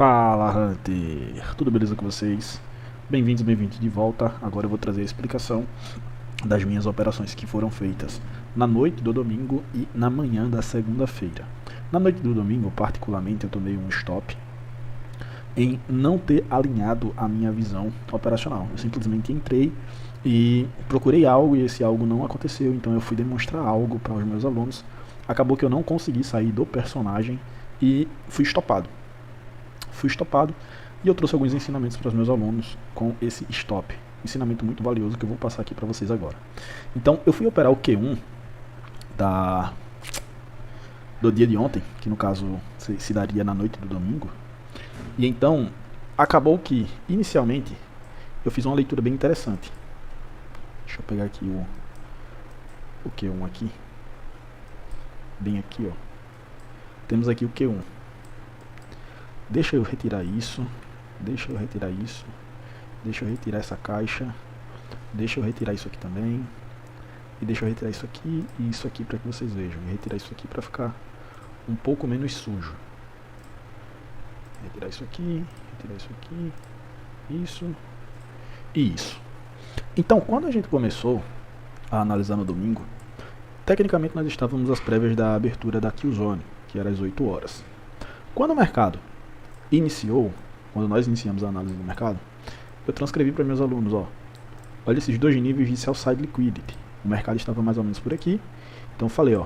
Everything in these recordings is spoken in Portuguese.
Fala, Hunter! Tudo beleza com vocês? Bem-vindos de volta. Agora eu vou trazer a explicação das minhas operações que foram feitas na noite do domingo e na manhã da segunda-feira. Na noite do domingo, particularmente, eu tomei um stop em não ter alinhado a minha visão operacional. Eu simplesmente entrei e procurei algo e esse algo não aconteceu, então eu fui demonstrar algo para os meus alunos. Acabou que eu não consegui sair do personagem e fui estopado. E eu trouxe alguns ensinamentos para os meus alunos com esse stop. Ensinamento muito valioso que eu vou passar aqui para vocês agora. Então, eu fui operar o Q1 do dia de ontem, que no caso se daria na noite do domingo. E então, acabou que, inicialmente, eu fiz uma leitura bem interessante. Deixa eu pegar aqui o Q1 aqui. Bem aqui, ó. Temos aqui o Q1. Deixa eu retirar isso. Deixa eu retirar essa caixa. Deixa eu retirar isso aqui também. E deixa eu retirar isso aqui e isso aqui para que vocês vejam. E retirar isso aqui para ficar um pouco menos sujo. Retirar isso aqui, isso e isso. Então, quando a gente começou a analisar no domingo, tecnicamente nós estávamos às prévias da abertura da Killzone, que era às 8 horas. Quando o mercado iniciou, quando nós iniciamos a análise do mercado, eu transcrevi para meus alunos, ó, olha esses dois níveis de sell side liquidity. O mercado estava mais ou menos por aqui, então eu falei, ó,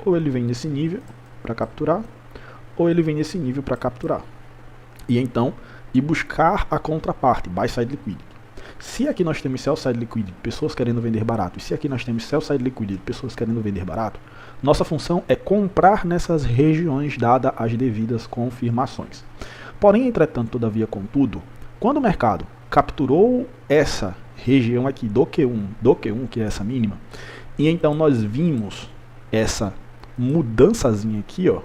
ou ele vem nesse nível para capturar, ou ele vem nesse nível para capturar. E então, ir buscar a contraparte, buy side liquidity. Se aqui nós temos sell side liquidity, pessoas querendo vender barato, e se aqui nós temos sell side liquidity, pessoas querendo vender barato, nossa função é comprar nessas regiões dada as devidas confirmações. Porém, entretanto, todavia, contudo, quando o mercado capturou essa região aqui do Q1, que é essa mínima, e então nós vimos essa mudançazinha aqui, ó,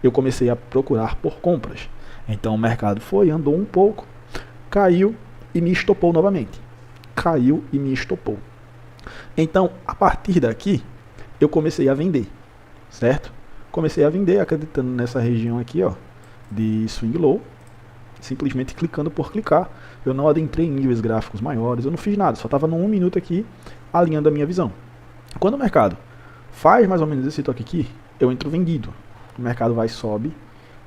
eu comecei a procurar por compras. Então o mercado foi, andou um pouco, caiu e me estopou novamente. Então, a partir daqui, eu comecei a vender, certo? Comecei a vender acreditando nessa região aqui, ó, de swing low, simplesmente clicando por clicar. Eu não adentrei em níveis gráficos maiores, eu não fiz nada, só estava no 1 minuto aqui alinhando a minha visão. Quando o mercado faz mais ou menos esse toque aqui, eu entro vendido. O mercado vai, sobe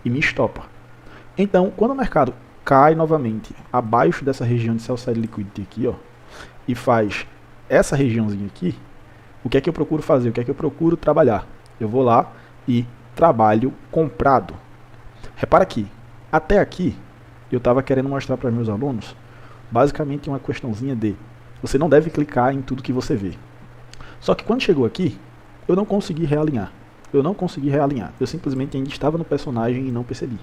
e me estopa. Então, quando o mercado cai novamente abaixo dessa região de sell side liquidity aqui, ó, e faz essa regiãozinha aqui, o que é que eu procuro fazer? O que é que eu procuro trabalhar? Eu vou lá e trabalho comprado. Repara aqui, até aqui eu estava querendo mostrar para meus alunos basicamente uma questãozinha de você não deve clicar em tudo que você vê. Só que quando chegou aqui, eu não consegui realinhar. Eu simplesmente ainda estava no personagem e não percebi.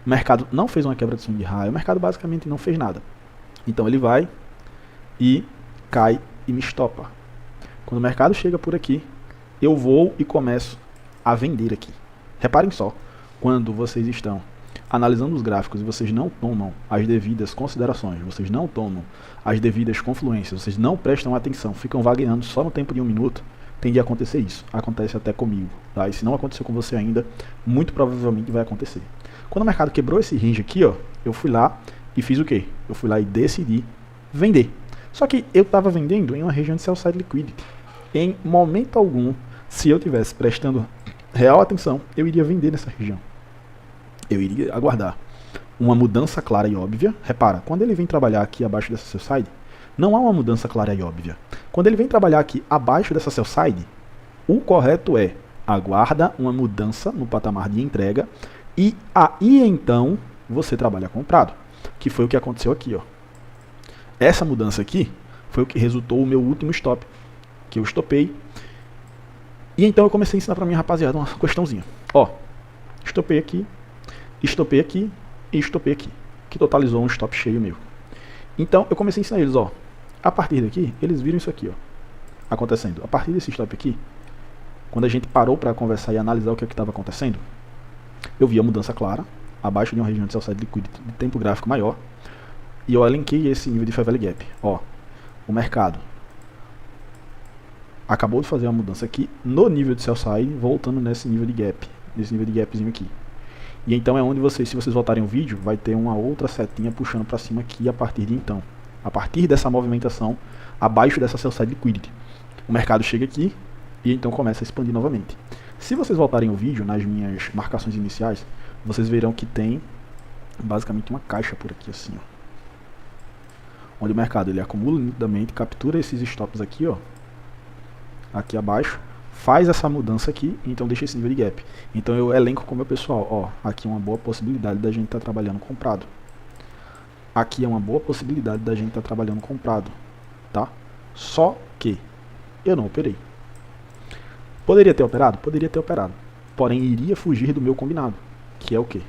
O mercado não fez uma quebra de swing high, o mercado basicamente não fez nada. Então ele vai e cai e me estopa. Quando o mercado chega por aqui, eu vou e começo a vender aqui. Reparem só, quando vocês estão analisando os gráficos e vocês não tomam as devidas considerações, vocês não tomam as devidas confluências, vocês não prestam atenção, ficam vagueando só no tempo de 1 minuto, tende a acontecer isso. Acontece até comigo, tá? E se não aconteceu com você ainda, muito provavelmente vai acontecer. Quando o mercado quebrou esse range aqui, ó, eu fui lá e fiz o quê? Eu fui lá e decidi vender. Só que eu estava vendendo em uma região de sell side liquidity. Em momento algum, se eu tivesse prestando real atenção, eu iria vender nessa região. Eu iria aguardar uma mudança clara e óbvia. Repara, quando ele vem trabalhar aqui abaixo dessa sell side, não há uma mudança clara e óbvia. Quando ele vem trabalhar aqui abaixo dessa sell side, o correto é aguarda uma mudança no patamar de entrega e aí então você trabalha comprado, que foi o que aconteceu aqui, ó. Essa mudança aqui foi o que resultou o meu último stop, que eu estopei. E então eu comecei a ensinar pra minha rapaziada uma questãozinha. Ó, estopei aqui e estopei aqui, que totalizou um stop cheio meu. Então eu comecei a ensinar eles, ó, a partir daqui, eles viram isso aqui, ó, acontecendo. A partir desse stop aqui, quando a gente parou para conversar e analisar o que estava acontecendo, eu vi a mudança clara, abaixo de uma região de sell side liquidity de tempo gráfico maior, e eu elenquei esse nível de Fair Value Gap. Ó, o mercado acabou de fazer uma mudança aqui no nível de sell side, voltando nesse nível de gap, nesse nível de gapzinho aqui. E então é onde vocês, se vocês voltarem o vídeo, vai ter uma outra setinha puxando para cima aqui a partir de então. A partir dessa movimentação, abaixo dessa sell side liquidity, o mercado chega aqui e então começa a expandir novamente. Se vocês voltarem o vídeo nas minhas marcações iniciais, vocês verão que tem basicamente uma caixa por aqui assim, ó, onde o mercado ele acumula nitidamente, captura esses stops aqui, ó, aqui abaixo, faz essa mudança aqui, então deixa esse nível de gap. Então eu elenco com o meu pessoal, ó, aqui é uma boa possibilidade da gente estar trabalhando comprado. Aqui é uma boa possibilidade da gente estar trabalhando comprado, tá? Só que eu não operei. Poderia ter operado? Poderia ter operado. Porém, iria fugir do meu combinado, que é o quê?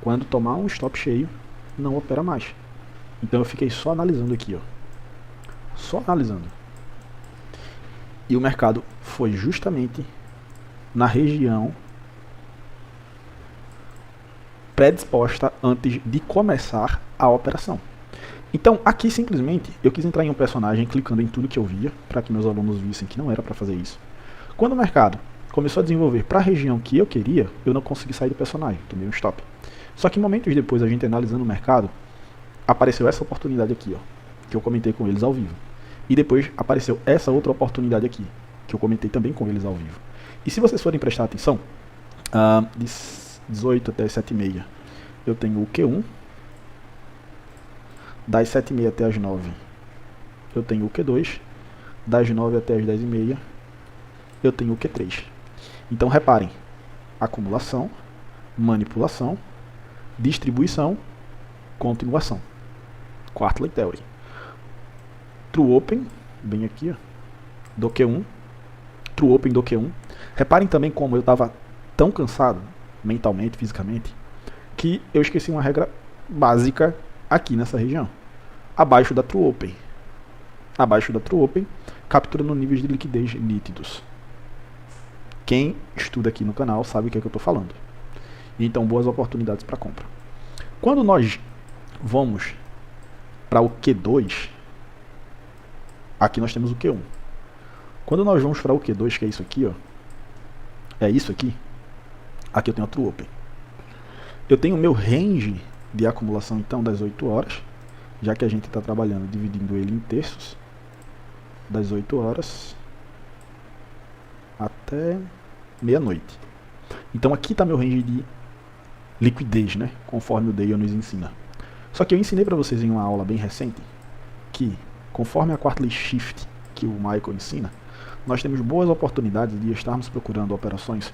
Quando tomar um stop cheio, não opera mais. Então eu fiquei só analisando aqui, ó. Só analisando. E o mercado foi justamente na região predisposta antes de começar a operação. Então aqui simplesmente eu quis entrar em um personagem clicando em tudo que eu via, para que meus alunos vissem que não era para fazer isso. Quando o mercado começou a desenvolver para a região que eu queria, eu não consegui sair do personagem, tomei um stop. Só que momentos depois, a gente analisando o mercado, apareceu essa oportunidade aqui, ó, que eu comentei com eles ao vivo. E depois apareceu essa outra oportunidade aqui, que eu comentei também com eles ao vivo. E se vocês forem prestar atenção, de 18 até 7h30, eu tenho o Q1. Das 7h30 até as 9, eu tenho o Q2. Das 9 até as 10h30, eu tenho o Q3. Então reparem, acumulação, manipulação, distribuição, continuação. Quarterly Theory. True Open, bem aqui, ó, do Q1. True Open do Q1. Reparem também como eu estava tão cansado, mentalmente, fisicamente, que eu esqueci uma regra básica aqui nessa região. Abaixo da True Open. Abaixo da True Open, capturando níveis de liquidez nítidos. Quem estuda aqui no canal sabe o que é que eu estou falando. Então, boas oportunidades para compra. Quando nós vamos para o Q2, aqui nós temos o Q1. Quando nós vamos para o Q2, que é isso aqui, ó, é isso aqui, aqui eu tenho a True Open. Eu tenho o meu range de acumulação, então, das 8 horas, já que a gente está trabalhando dividindo ele em terços, das 8 horas até meia-noite. Então aqui está meu range de liquidez, né? Conforme o Dale nos ensina. Só que eu ensinei para vocês em uma aula bem recente que, conforme a Quarterly Shift que o Michael ensina, nós temos boas oportunidades de estarmos procurando operações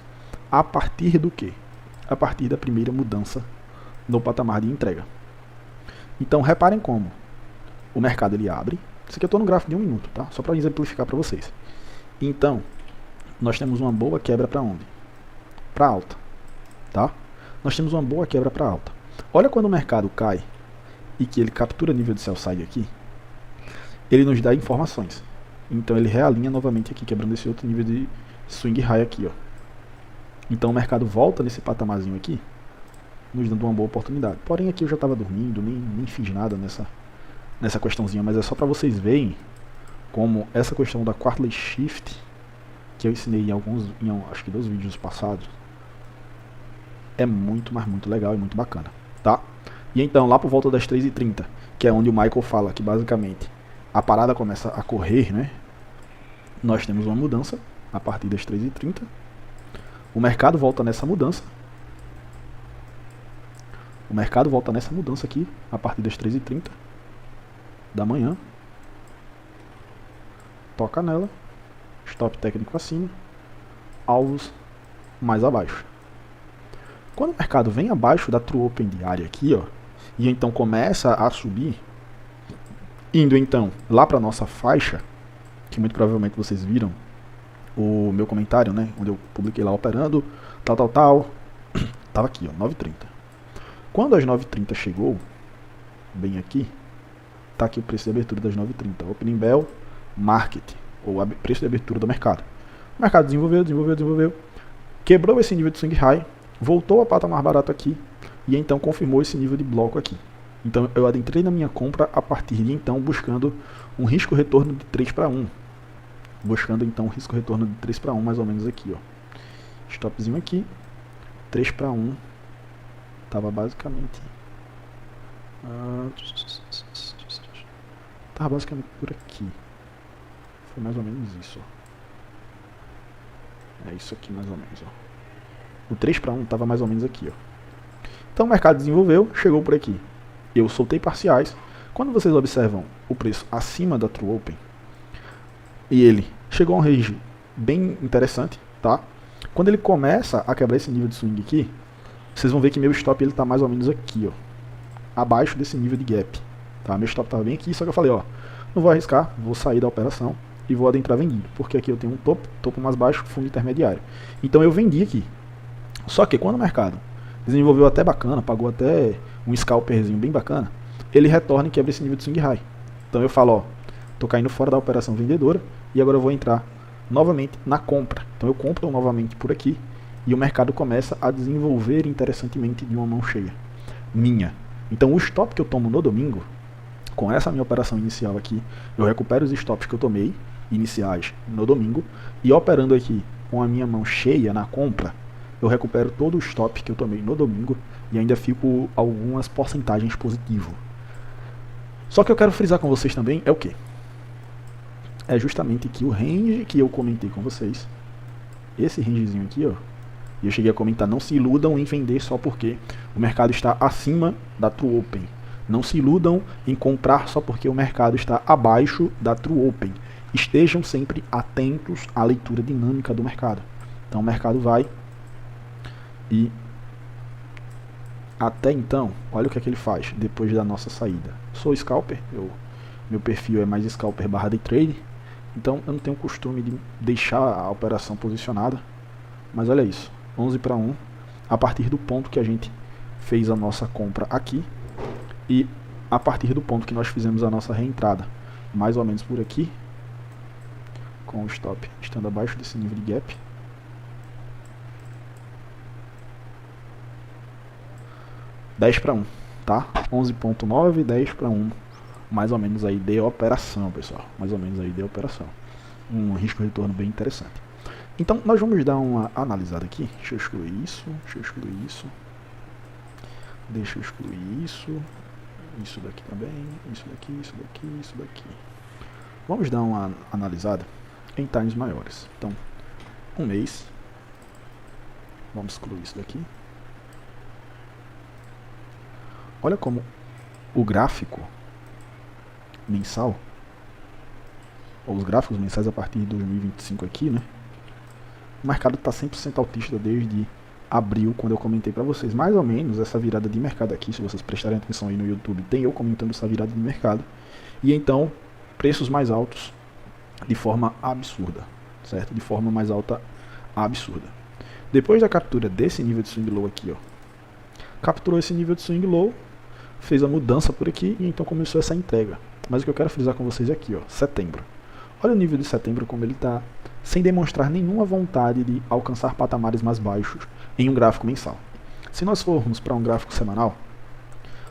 a partir do quê? A partir da primeira mudança no patamar de entrega. Então reparem como o mercado ele abre. Isso aqui eu estou no gráfico de 1 minuto, tá? Só para exemplificar para vocês. Então, nós temos uma boa quebra para onde? Para alta, tá? Nós temos uma boa quebra para alta. Olha quando o mercado cai e que ele captura nível de sell side aqui, ele nos dá informações. Então ele realinha novamente aqui, quebrando esse outro nível de swing high aqui, ó. Então o mercado volta nesse patamarzinho aqui, nos dando uma boa oportunidade. Porém aqui eu já estava dormindo, nem fiz nada nessa questãozinha, mas é só para vocês verem como essa questão da Quarterly Shift, que eu ensinei acho que 2 vídeos passados, é muito, mas muito legal e muito bacana, tá? E então, lá por volta das 3h30, que é onde o Michael fala que basicamente a parada começa a correr, né? Nós temos uma mudança a partir das 3h30. O mercado volta nessa mudança. O mercado volta nessa mudança aqui a partir das 3h30 da manhã. Toca nela. Stop técnico acima. Alvos mais abaixo. Quando o mercado vem abaixo da True Open diária aqui, ó, e então começa a subir, indo então lá para nossa faixa, que muito provavelmente vocês viram o meu comentário, né, onde eu publiquei lá operando, tal, tava aqui, ó, 9h30. Quando as 9h30 chegou, bem aqui, tá aqui o preço de abertura das 9h30, Opening Bell, Market, ou preço de abertura do mercado. O mercado desenvolveu, quebrou esse nível de swing high, voltou a patamar barato aqui, e então confirmou esse nível de bloco aqui. Então eu adentrei na minha compra a partir de então buscando um risco retorno de 3/1. Buscando então um risco retorno de 3/1 mais ou menos aqui, ó. Stopzinho aqui, 3/1 Tava basicamente... tava basicamente por aqui. Foi mais ou menos isso, ó. É isso aqui mais ou menos, ó. O 3:1 tava mais ou menos aqui, ó. Então o mercado desenvolveu, chegou por aqui. Eu soltei parciais. Quando vocês observam o preço acima da True Open, e ele chegou a um range bem interessante, tá? Quando ele começa a quebrar esse nível de swing aqui, vocês vão ver que meu stop ele tá mais ou menos aqui, ó, abaixo desse nível de gap, tá? Meu stop tava bem aqui, só que eu falei, ó, não vou arriscar, vou sair da operação e vou adentrar vendido, porque aqui eu tenho um topo mais baixo, fundo intermediário. Então eu vendi aqui. Só que quando o mercado desenvolveu até bacana, pagou até um scalperzinho bem bacana, ele retorna e quebra esse nível de swing high. Então eu falo, ó, tô caindo fora da operação vendedora e agora eu vou entrar novamente na compra. Então eu compro novamente por aqui e o mercado começa a desenvolver interessantemente de uma mão cheia minha. Então o stop que eu tomo no domingo, com essa minha operação inicial aqui, eu recupero os stops que eu tomei iniciais no domingo e operando aqui com a minha mão cheia na compra, eu recupero todo o stop que eu tomei no domingo e ainda fico algumas porcentagens positivo. Só que eu quero frisar com vocês também é o que? É justamente que o range que eu comentei com vocês, esse rangezinho aqui, ó, e eu cheguei a comentar, não se iludam em vender só porque o mercado está acima da True Open. Não se iludam em comprar só porque o mercado está abaixo da True Open. Estejam sempre atentos à leitura dinâmica do mercado. Então o mercado vai e até então, olha o que é que ele faz depois da nossa saída. Sou scalper, meu perfil é mais scalper / day trade, então eu não tenho costume de deixar a operação posicionada, mas olha isso, 11:1, a partir do ponto que a gente fez a nossa compra aqui e a partir do ponto que nós fizemos a nossa reentrada, mais ou menos por aqui, com o stop estando abaixo desse nível de gap. $10:1, tá? 11.9, 10:1, mais ou menos aí de operação, pessoal. Mais ou menos aí de operação. Um risco retorno bem interessante. Então, nós vamos dar uma analisada aqui. Deixa eu excluir isso, deixa eu excluir isso. Deixa eu excluir isso. Isso daqui também, isso daqui, isso daqui, isso daqui. Vamos dar uma analisada em times maiores. Então, um mês. Vamos excluir isso daqui. Olha como o gráfico mensal, ou os gráficos mensais a partir de 2025 aqui, né? O mercado está 100% altista desde abril, quando eu comentei para vocês. Mais ou menos essa virada de mercado aqui, se vocês prestarem atenção aí no YouTube, tem eu comentando essa virada de mercado. E então, preços mais altos de forma absurda, certo? De forma mais alta absurda. Depois da captura desse nível de swing low aqui, ó, capturou esse nível de swing low, fez a mudança por aqui e então começou essa entrega. Mas o que eu quero frisar com vocês é aqui, ó, setembro. Olha o nível de setembro como ele está, sem demonstrar nenhuma vontade de alcançar patamares mais baixos em um gráfico mensal. Se nós formos para um gráfico semanal,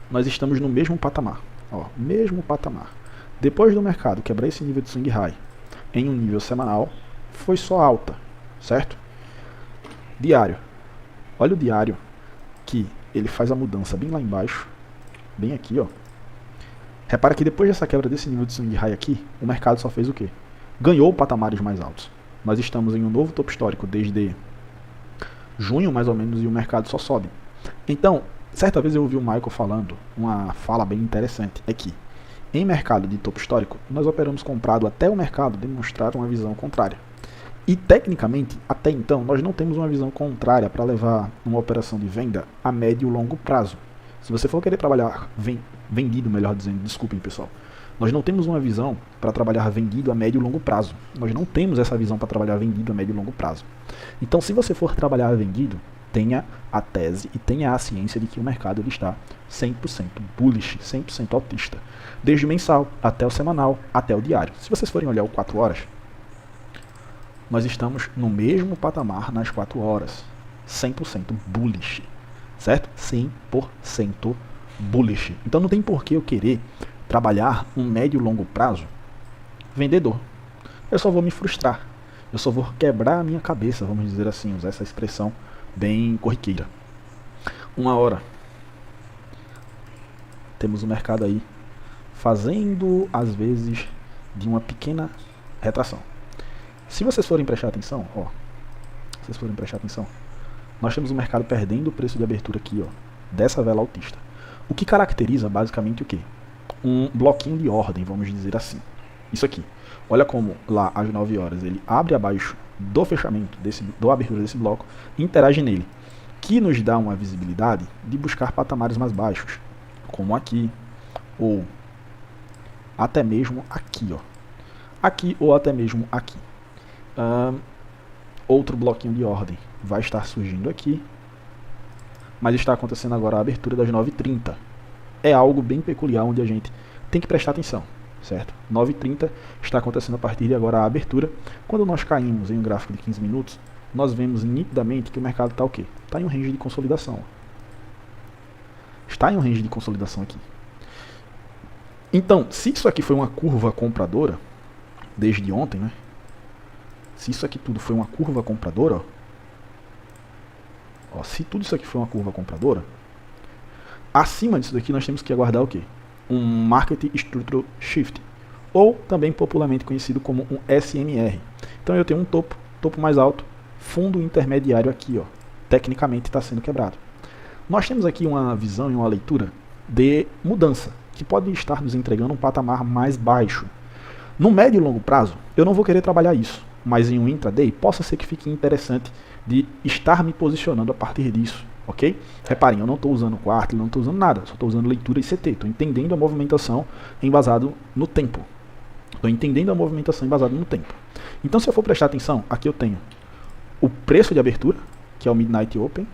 nós estamos no mesmo patamar, ó, mesmo patamar. Depois do mercado quebrar esse nível de swing high em um nível semanal, foi só alta, certo? Diário. Olha o diário que ele faz a mudança bem lá embaixo, bem aqui, ó. Repara que depois dessa quebra desse nível de swing high aqui, o mercado só fez o quê? Ganhou patamares mais altos. Nós estamos em um novo topo histórico desde junho, mais ou menos, e o mercado só sobe. Então, certa vez eu ouvi o Michael falando, uma fala bem interessante, é que em mercado de topo histórico, nós operamos comprado até o mercado demonstrar uma visão contrária. E tecnicamente, até então, nós não temos uma visão contrária para levar uma operação de venda a médio e longo prazo. Se você for querer trabalhar vendido, melhor dizendo, desculpem pessoal, nós não temos uma visão para trabalhar vendido a médio e longo prazo. Nós não temos essa visão para trabalhar vendido a médio e longo prazo. Então, se você for trabalhar vendido, tenha a tese e tenha a ciência de que o mercado ele está 100% bullish, 100% altista. Desde o mensal, até o semanal, até o diário. Se vocês forem olhar o 4 horas, nós estamos no mesmo patamar nas 4 horas. 100% bullish. Certo? 100% bullish. Então não tem por que eu querer trabalhar um médio e longo prazo vendedor. Eu só vou me frustrar. Eu só vou quebrar a minha cabeça, vamos dizer assim, usar essa expressão bem corriqueira. 1 hora, temos o mercado aí fazendo, às vezes, de uma pequena retração. Se vocês forem prestar atenção, ó, nós temos o mercado perdendo o preço de abertura aqui, ó, dessa vela altista. O que caracteriza basicamente o quê? Um bloquinho de ordem, vamos dizer assim. Isso aqui. Olha como lá às 9 horas ele abre abaixo do fechamento, da abertura desse bloco, e interage nele, que nos dá uma visibilidade de buscar patamares mais baixos, como aqui, ou até mesmo aqui, ó. Aqui ou até mesmo aqui. Outro bloquinho de ordem vai estar surgindo aqui, mas está acontecendo agora a abertura das 9h30. É algo bem peculiar onde a gente tem que prestar atenção, certo? 9h30 está acontecendo a partir de agora a abertura. Quando nós caímos em um gráfico de 15 minutos, nós vemos nitidamente que o mercado está o quê? Está em um range de consolidação. Está em um range de consolidação aqui. Então, se isso aqui foi uma curva compradora, desde ontem, né? Se isso aqui tudo foi uma curva compradora, ó, se tudo isso aqui foi uma curva compradora, acima disso daqui nós temos que aguardar o quê? Um Market Structural Shift, ou também popularmente conhecido como um SMR. Então eu tenho um topo mais alto, fundo intermediário aqui, ó, tecnicamente está sendo quebrado. Nós temos aqui uma visão e uma leitura de mudança, que pode estar nos entregando um patamar mais baixo. No médio e longo prazo, eu não vou querer trabalhar isso, mas em um intraday, possa ser que fique interessante de estar me posicionando a partir disso, ok? Reparem, eu não estou usando quarto, não estou usando nada, só estou usando leitura e CT, estou entendendo a movimentação embasado no tempo. Estou entendendo a movimentação embasada no tempo. Então, se eu for prestar atenção, aqui eu tenho o preço de abertura, que é o Midnight Open.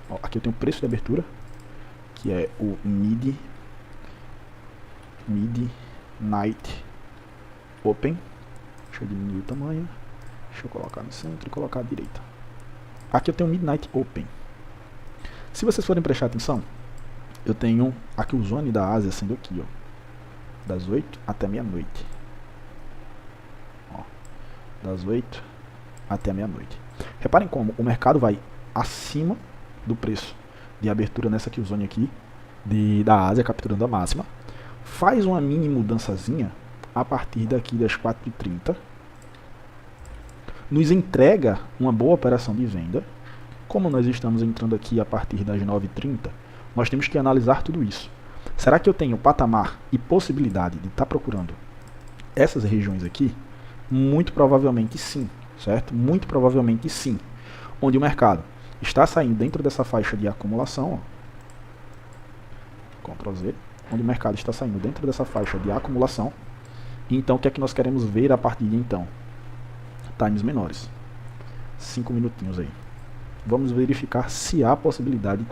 Ó, aqui eu tenho o preço de abertura, que é o Midnight Open. Deixa eu diminuir o tamanho. Deixa eu colocar no centro e colocar à direita. Aqui eu tenho o Midnight Open. Se vocês forem prestar atenção, eu tenho aqui o zone da Ásia sendo aqui, ó, das 8 até meia-noite. Das 8 até meia-noite. Reparem como o mercado vai acima do preço de abertura nessa aqui, o zone aqui da Ásia, capturando a máxima. Faz uma mini mudançazinha a partir daqui das 4h30. Nos entrega uma boa operação de venda. Como nós estamos entrando aqui a partir das 9h30, nós temos que analisar tudo isso. Será que eu tenho patamar e possibilidade de estar procurando essas regiões aqui? Muito provavelmente sim, certo? Muito provavelmente sim. Onde o mercado está saindo dentro dessa faixa de acumulação, ó. Ctrl Z. Onde o mercado está saindo dentro dessa faixa de acumulação. Então, o que é que nós queremos ver a partir de então? Times menores. 5 minutinhos aí. Vamos verificar se há possibilidade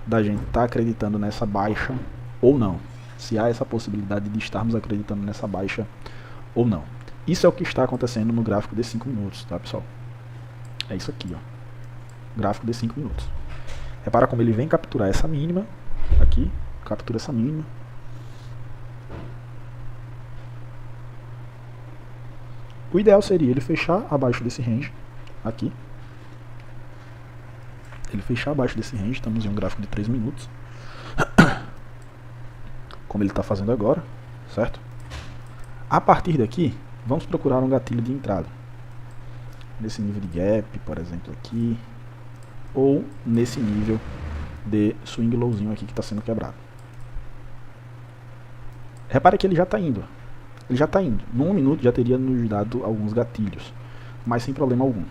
da gente estar acreditando nessa baixa ou não. Se há essa possibilidade de estarmos acreditando nessa baixa ou não. Isso é o que está acontecendo no gráfico de 5 minutos, tá, pessoal? É isso aqui, ó. Gráfico de 5 minutos. Repara como ele vem capturar essa mínima aqui, captura essa mínima. O ideal seria ele fechar abaixo desse range, aqui. Ele fechar abaixo desse range, estamos em um gráfico de 3 minutos. Como ele está fazendo agora, certo? A partir daqui, vamos procurar um gatilho de entrada. Nesse nível de gap, por exemplo, aqui. Ou nesse nível de swing lowzinho aqui que está sendo quebrado. Repare que ele já está indo. Ele já está indo. Num minuto já teria nos dado alguns gatilhos. Mas sem problema algum.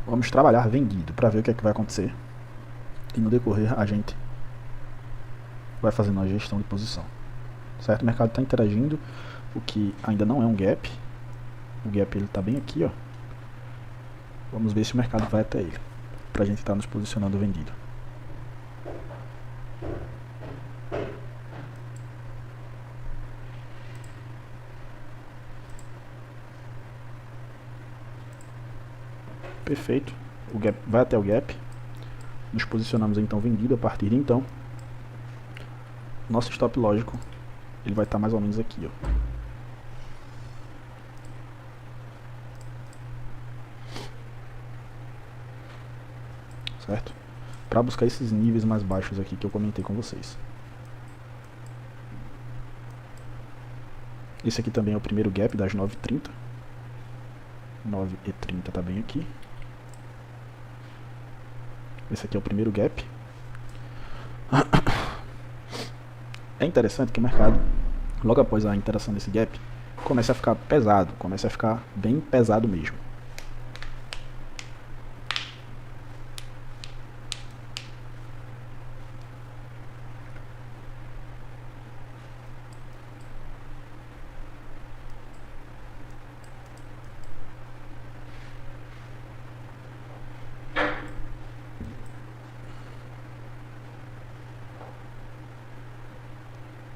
Vamos trabalhar vendido para ver o que é que vai acontecer. E no decorrer a gente vai fazendo a gestão de posição. Certo? O mercado está interagindo, o que ainda não é um gap. O gap ele está bem aqui, ó. Vamos ver se o mercado vai até ele, para a gente estar nos posicionando vendido. Perfeito. O gap vai até o gap. Nos posicionamos então vendido. A partir de então, nosso stop lógico ele vai estar mais ou menos aqui, ó. Certo? Para buscar esses níveis mais baixos aqui que eu comentei com vocês. Esse aqui também é o primeiro gap das 9h30. 9h30 tá bem aqui. Esse aqui é o primeiro gap. É interessante que o mercado, logo após a interação desse gap, começa a ficar pesado, começa a ficar bem pesado mesmo.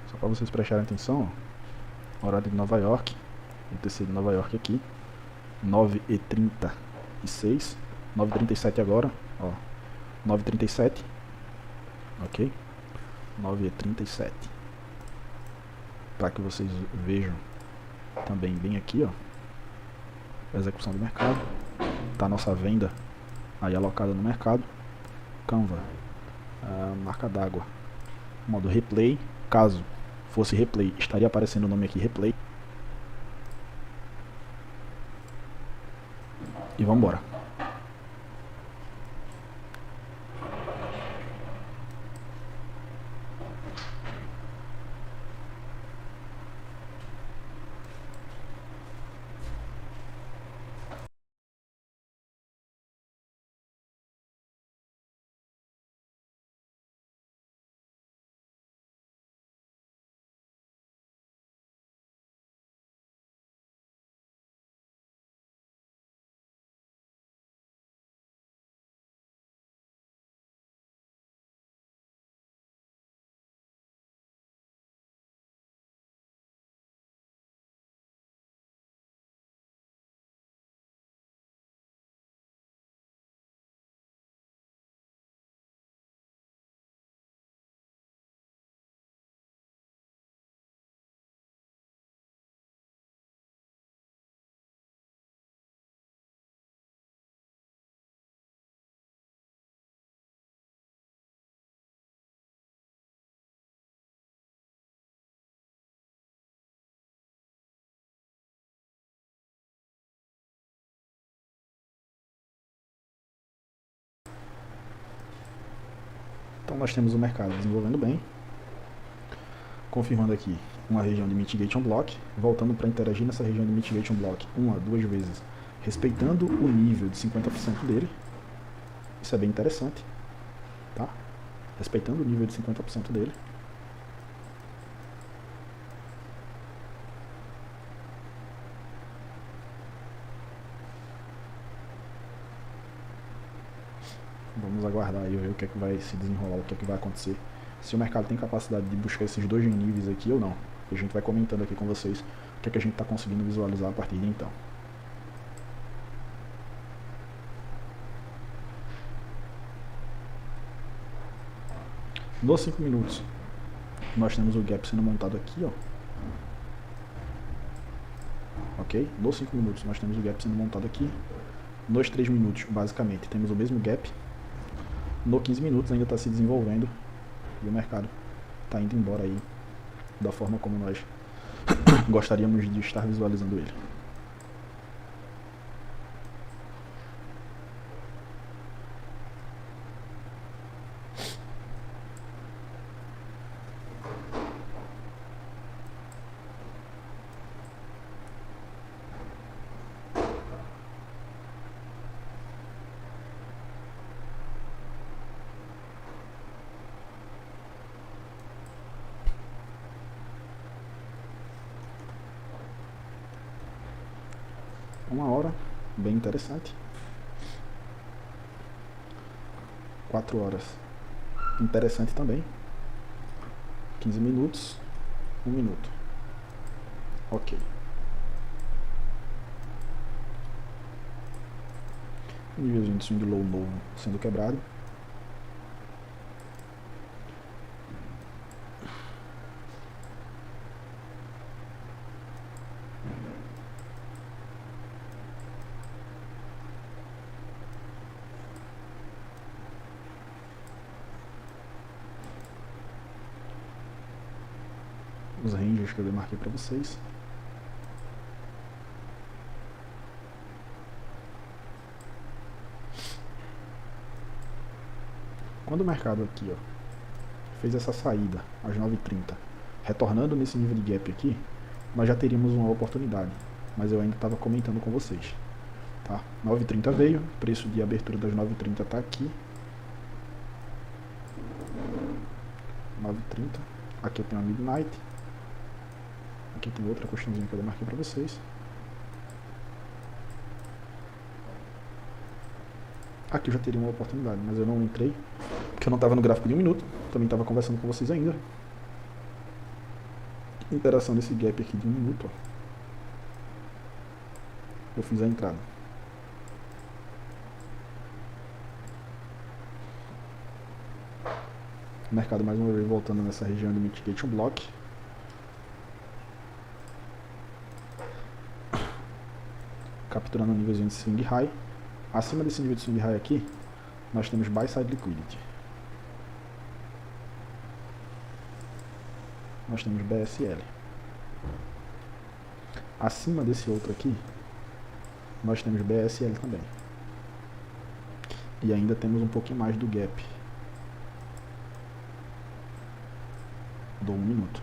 Só para vocês prestarem atenção, ó, horário de Nova York, o TC de Nova York aqui, 9h36, 9h37 agora, ó, 9h37, ok? 9h37, para que vocês vejam também bem aqui, ó, a execução do mercado, tá a nossa venda aí alocada no mercado, Canva, marca d'água, modo replay, caso fosse replay, estaria aparecendo o nome aqui, replay. E vamos embora. Então nós temos o mercado desenvolvendo bem, confirmando aqui uma região de mitigation block, voltando para interagir nessa região de mitigation block uma, duas vezes, respeitando o nível de 50% dele. Isso é bem interessante, tá? Respeitando o nível de 50% dele. Vamos aguardar aí, ver o que é que vai se desenrolar, o que é que vai acontecer. Se o mercado tem capacidade de buscar esses dois níveis aqui ou não. A gente vai comentando aqui com vocês o que é que a gente está conseguindo visualizar a partir de então. Nos 5 minutos, nós temos o gap sendo montado aqui, ó. Ok? Nos 5 minutos, nós temos o gap sendo montado aqui. Nos 3 minutos, basicamente, temos o mesmo gap. No 15 minutos ainda está se desenvolvendo e o mercado está indo embora aí da forma como nós gostaríamos de estar visualizando ele. Uma hora, bem interessante. 4 horas, interessante também. 15 minutos, 1 minuto. Ok. Nívelzinho de swing low novo sendo quebrado. os ranges que eu demarquei para vocês. Quando o mercado aqui, ó, fez essa saída às 9h30, retornando nesse nível de gap aqui, nós já teríamos uma oportunidade, mas eu ainda estava comentando com vocês. Tá? 9h30 veio, preço de abertura das 9h30 está aqui. 9h30, aqui eu tenho a Midnight, aqui tem outra questãozinha que eu marquei para vocês. Aqui eu já teria uma oportunidade, mas eu não entrei, porque eu não estava no gráfico de 1 minuto, também estava conversando com vocês ainda. Interação desse gap aqui de 1 minuto, ó. Eu fiz a entrada. O mercado mais uma vez voltando nessa região de Mitigation Block. Capturando o nívelzinho de Swing High. Acima desse nível de Swing High aqui, nós temos Buy Side Liquidity. Nós temos BSL. Acima desse outro aqui, nós temos BSL também. E ainda temos um pouquinho mais do gap. Do 1 minuto.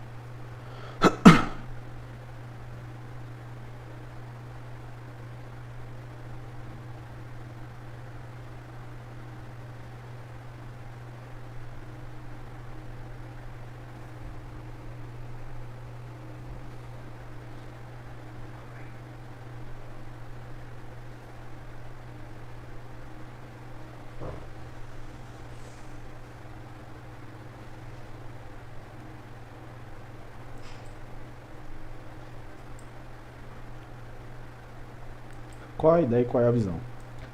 Qual a ideia e qual é a visão?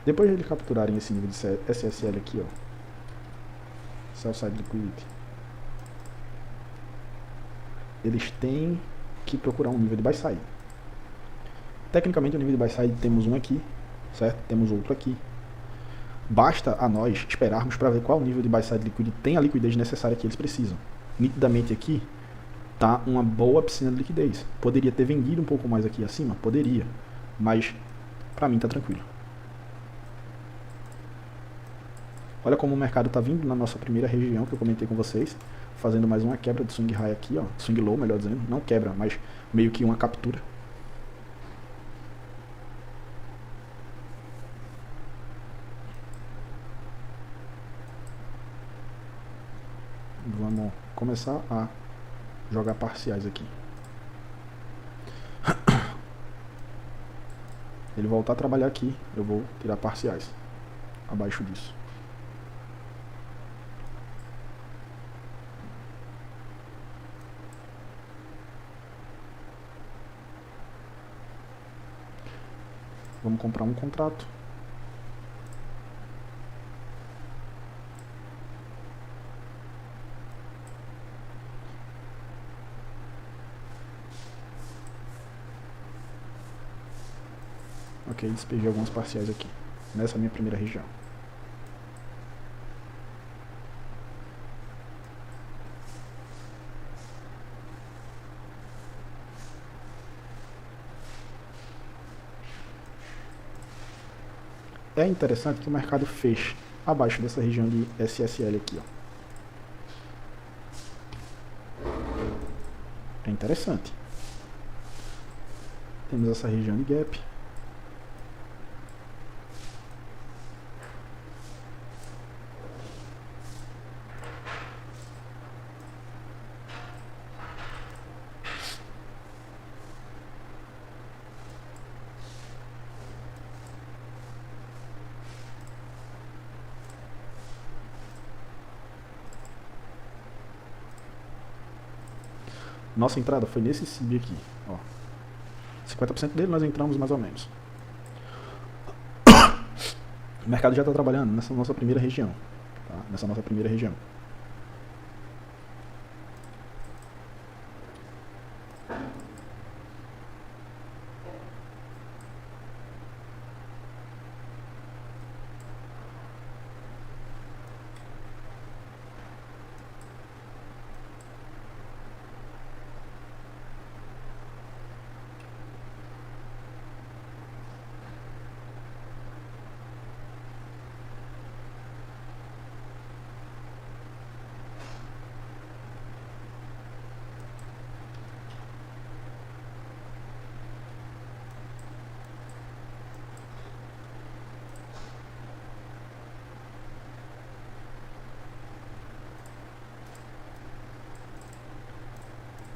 Depois de eles capturarem esse nível de SSL aqui, ó, Sell Side Liquidity, eles têm que procurar um nível de Buy Side. Tecnicamente, o nível de Buy Side temos um aqui, certo? Temos outro aqui. Basta a nós esperarmos para ver qual nível de Buy Side Liquidity tem a liquidez necessária que eles precisam. Nitidamente aqui tá uma boa piscina de liquidez. Poderia ter vendido um pouco mais aqui acima? Poderia, mas pra mim tá tranquilo. Olha como o mercado tá vindo na nossa primeira região que eu comentei com vocês, fazendo mais uma quebra de swing high aqui, ó, swing low, melhor dizendo, não quebra, mas meio que uma captura. Vamos começar a jogar parciais aqui. Ele voltar a trabalhar aqui, eu vou tirar parciais abaixo disso. Vamos comprar um contrato. Ok, despejei alguns parciais aqui, nessa minha primeira região. É interessante que o mercado feche abaixo dessa região de SSL aqui, ó. É interessante. Temos essa região de gap. Nossa entrada foi nesse CIB aqui, ó. 50% dele nós entramos mais ou menos. O mercado já está trabalhando nessa nossa primeira região, tá? Nessa nossa primeira região.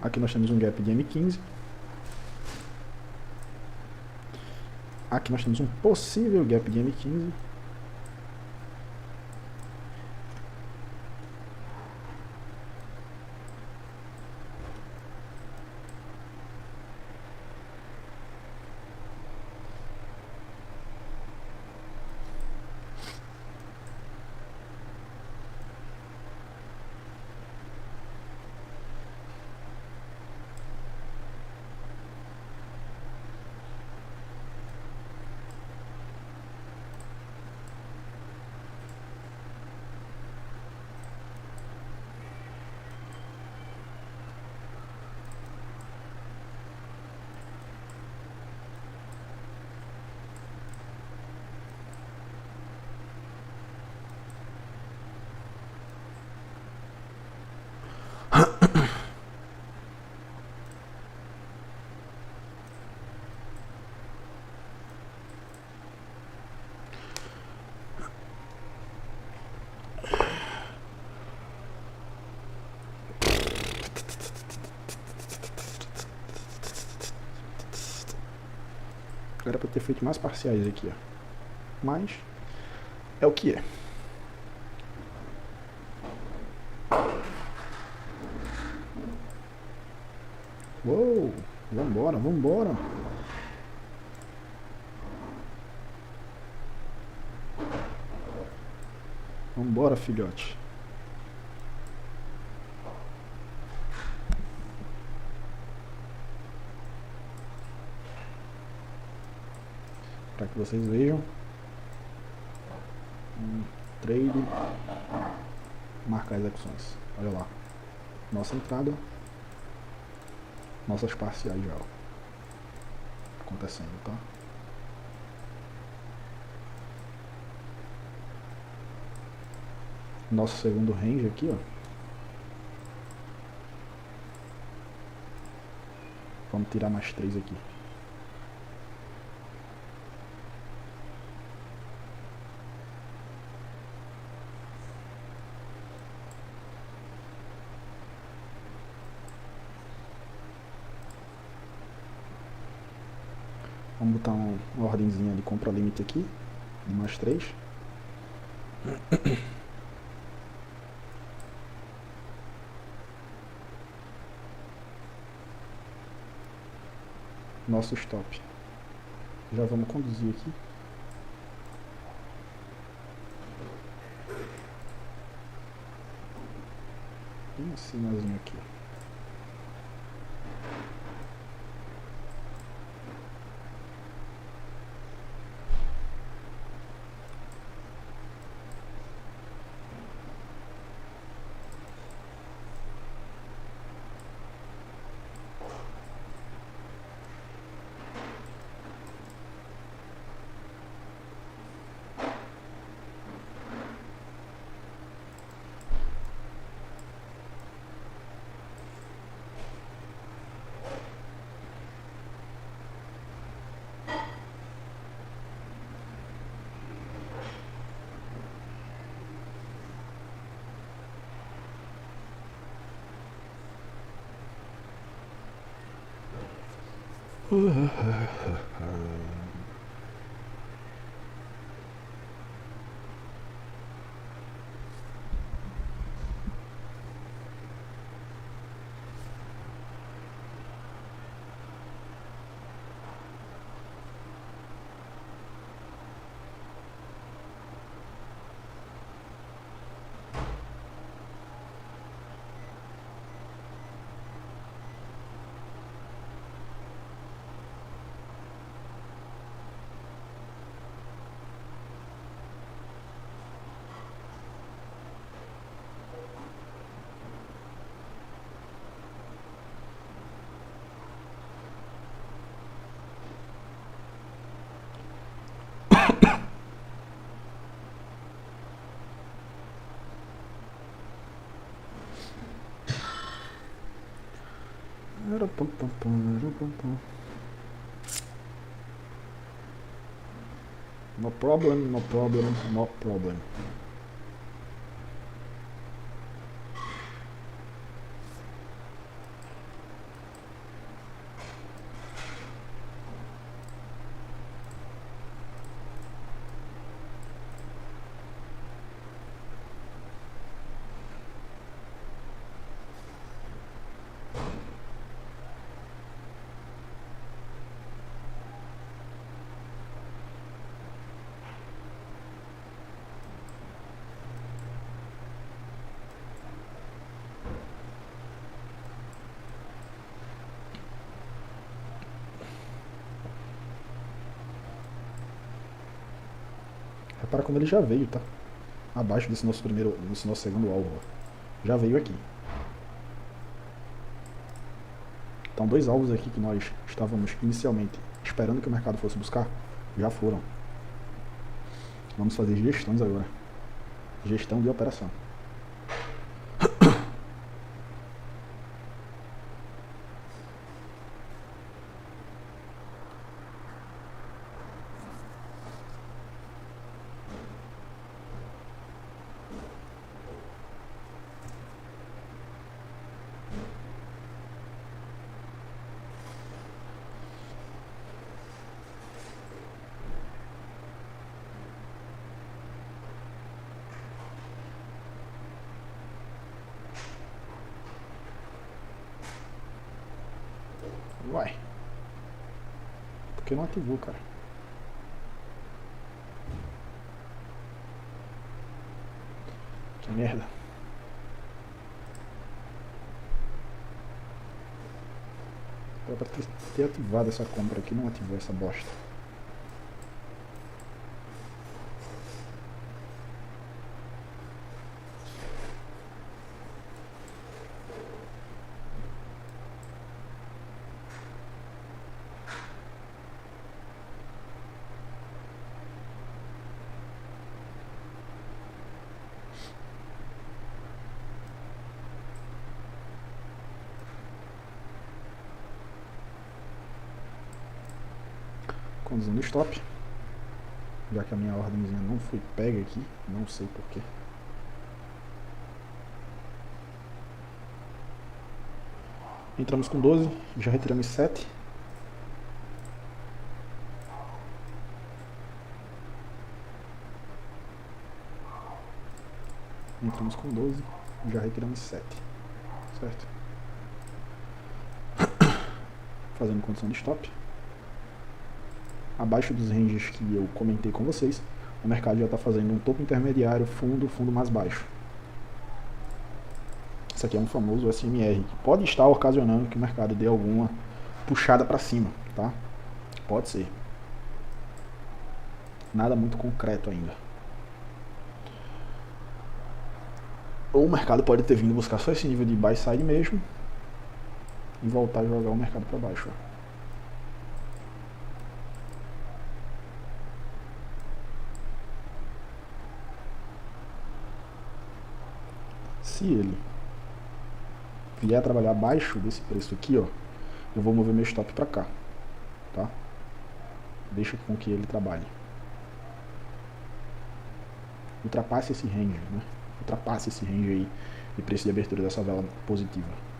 Aqui nós temos um gap de M15. Aqui nós temos um possível gap de M15. Era pra ter feito mais parciais aqui, ó. Mas é o que é. Uou! Vambora, vambora! Vambora, filhote! Para que vocês vejam trade, marcar execuções. Olha lá, nossa entrada, nossas parciais já acontecendo, tá? Nosso segundo range aqui, ó. Vamos tirar mais 3 aqui. Vamos botar uma ordenzinha de compra limite aqui, de mais 3. Nosso stop. Já vamos conduzir aqui. Bem acima aqui. No problem, no problem, no problem. Repara como ele já veio, tá? Abaixo desse nosso segundo alvo. Já veio aqui. Então, dois alvos aqui que nós estávamos inicialmente esperando que o mercado fosse buscar, já foram. Vamos fazer gestões agora. Gestão de operação. Uai. Por que não ativou, cara? Que merda. Era pra ter ativado essa compra aqui, não ativou essa bosta. Conduzindo stop, já que a minha ordemzinha não foi pega aqui, não sei porquê. Entramos com 12, já retiramos 7. Entramos com 12, já retiramos 7. Certo? Fazendo condição de stop. Abaixo dos ranges que eu comentei com vocês, o mercado já está fazendo um topo intermediário, fundo mais baixo. Isso aqui é um famoso SMR, que pode estar ocasionando que o mercado dê alguma puxada para cima, tá? Pode ser. Nada muito concreto ainda. Ou o mercado pode ter vindo buscar só esse nível de buy side mesmo e voltar a jogar o mercado para baixo. Ó. Se ele vier a trabalhar abaixo desse preço aqui, ó, eu vou mover meu stop para cá, tá? Deixa com que ele trabalhe. Ultrapasse esse range, né? Ultrapasse esse range aí de preço de abertura dessa vela positiva.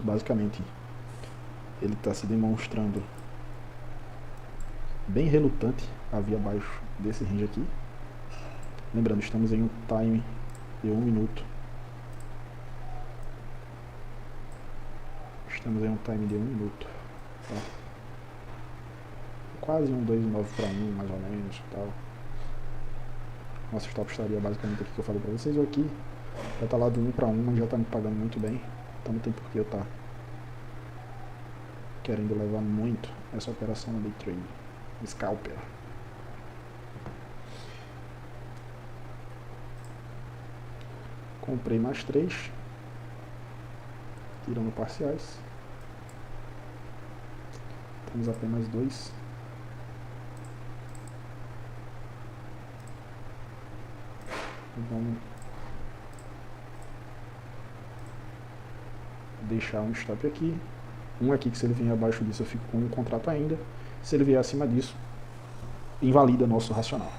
Basicamente, ele está se demonstrando bem relutante a vir abaixo desse range aqui. Lembrando, estamos em um time de 1 minuto. Estamos em um time de 1 minuto. Tá? Quase um 2,9 para 1, mais ou menos. Tal. Nosso stop estaria basicamente aqui que eu falei para vocês. Ou aqui já está lá do 1 para 1, mas já está me pagando muito bem. Então não tem por que eu estar querendo levar muito essa operação no day trade. Scalper. Comprei mais 3. Tirando parciais. Temos apenas 2. Vamos deixar um stop aqui. Um aqui que se ele vier abaixo disso eu fico com um contrato ainda. Se ele vier acima disso, invalida nosso racional.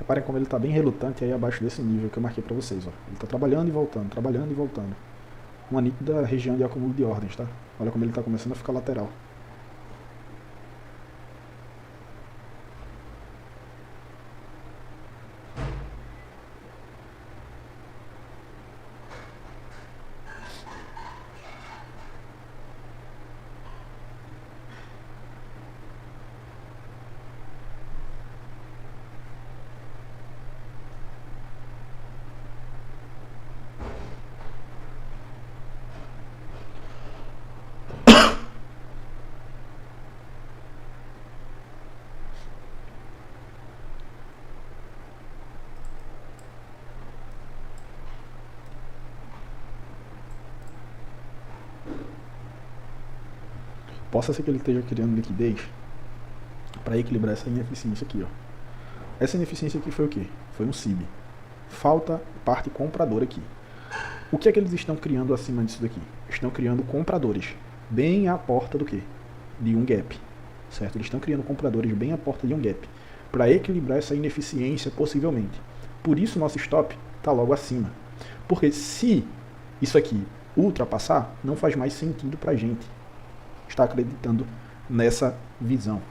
Reparem como ele está bem relutante aí abaixo desse nível que eu marquei para vocês. Ó. Ele está trabalhando e voltando, trabalhando e voltando. Uma nítida região de acúmulo de ordens, tá? Olha como ele está começando a ficar lateral. Possa ser que ele esteja criando liquidez para equilibrar essa ineficiência aqui, ó. Essa ineficiência aqui foi o quê? Foi um SIB. Falta parte compradora aqui. O que é que eles estão criando acima disso daqui? Estão criando compradores bem à porta do quê? De um gap, certo? Eles estão criando compradores bem à porta de um gap para equilibrar essa ineficiência possivelmente. Por isso nosso stop está logo acima. Porque se isso aqui ultrapassar, não faz mais sentido para a gente estar acreditando nessa visão.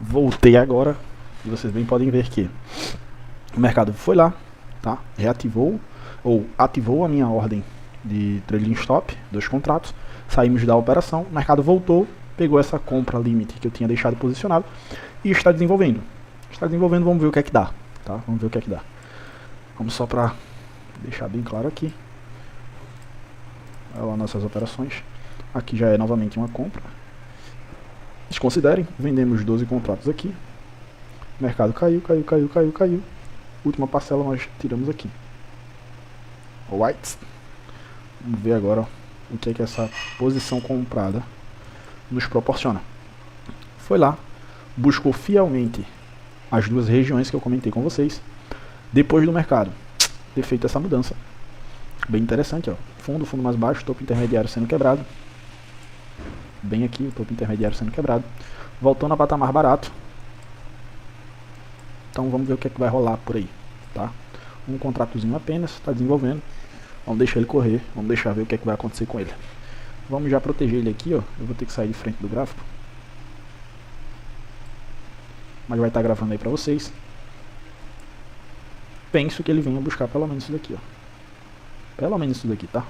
Voltei agora e vocês bem podem ver que o mercado foi lá, tá? Reativou ou ativou a minha ordem de trading stop dos contratos. Saímos da operação, o mercado voltou, pegou essa compra limite que eu tinha deixado posicionado e está desenvolvendo. Está desenvolvendo, vamos ver o que é que dá, tá? Vamos ver o que é que dá. Vamos só para deixar bem claro aqui. Olha lá nossas operações. Aqui já é novamente uma compra. Desconsiderem, vendemos 12 contratos aqui. O mercado caiu, caiu, caiu, caiu, caiu. Última parcela nós tiramos aqui. Alright. Vamos ver agora o que é que essa posição comprada nos proporciona. Foi lá, buscou fielmente as duas regiões que eu comentei com vocês. Depois do mercado ter feito essa mudança, bem interessante, ó. Fundo mais baixo, topo intermediário sendo quebrado. Bem aqui, o topo intermediário sendo quebrado. Voltando a patamar barato. Então vamos ver o que é que vai rolar por aí, tá? Um contratozinho apenas, está desenvolvendo. Vamos deixar ele correr, vamos deixar ver o que é que vai acontecer com ele. Vamos já proteger ele aqui, ó. Eu vou ter que sair de frente do gráfico, mas vai estar gravando aí pra vocês. Penso que ele venha buscar pelo menos isso daqui, ó. Pelo menos isso daqui, tá?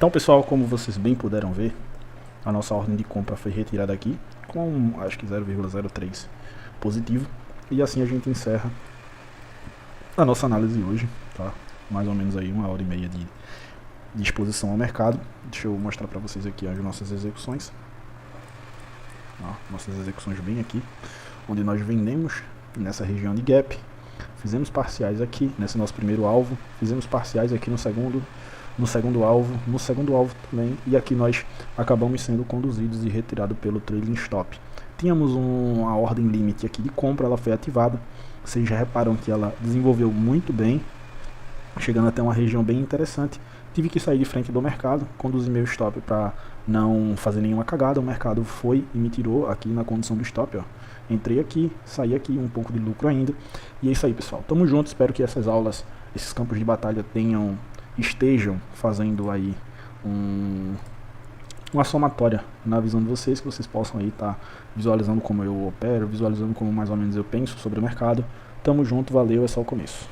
Então, pessoal, como vocês bem puderam ver, a nossa ordem de compra foi retirada aqui com, acho que 0,03 positivo. E assim a gente encerra a nossa análise hoje, tá? Mais ou menos aí 1h30 de exposição ao mercado. Deixa eu mostrar para vocês aqui as nossas execuções. Ó, nossas execuções bem aqui, onde nós vendemos nessa região de gap, fizemos parciais aqui nesse nosso primeiro alvo, fizemos parciais aqui no segundo alvo também, e aqui nós acabamos sendo conduzidos e retirados pelo trailing stop. Tínhamos uma ordem limite aqui de compra, ela foi ativada. Vocês já reparam que ela desenvolveu muito bem, chegando até uma região bem interessante. Tive que sair de frente do mercado, conduzir meu stop para não fazer nenhuma cagada. O mercado foi e me tirou aqui na condição do stop, ó. Entrei aqui, saí aqui, um pouco de lucro ainda. E é isso aí, pessoal. Tamo junto, espero que essas aulas, esses campos de batalha estejam fazendo aí uma somatória na visão de vocês, que vocês possam aí estar visualizando como eu opero, visualizando como mais ou menos eu penso sobre o mercado. Tamo junto, valeu, é só o começo.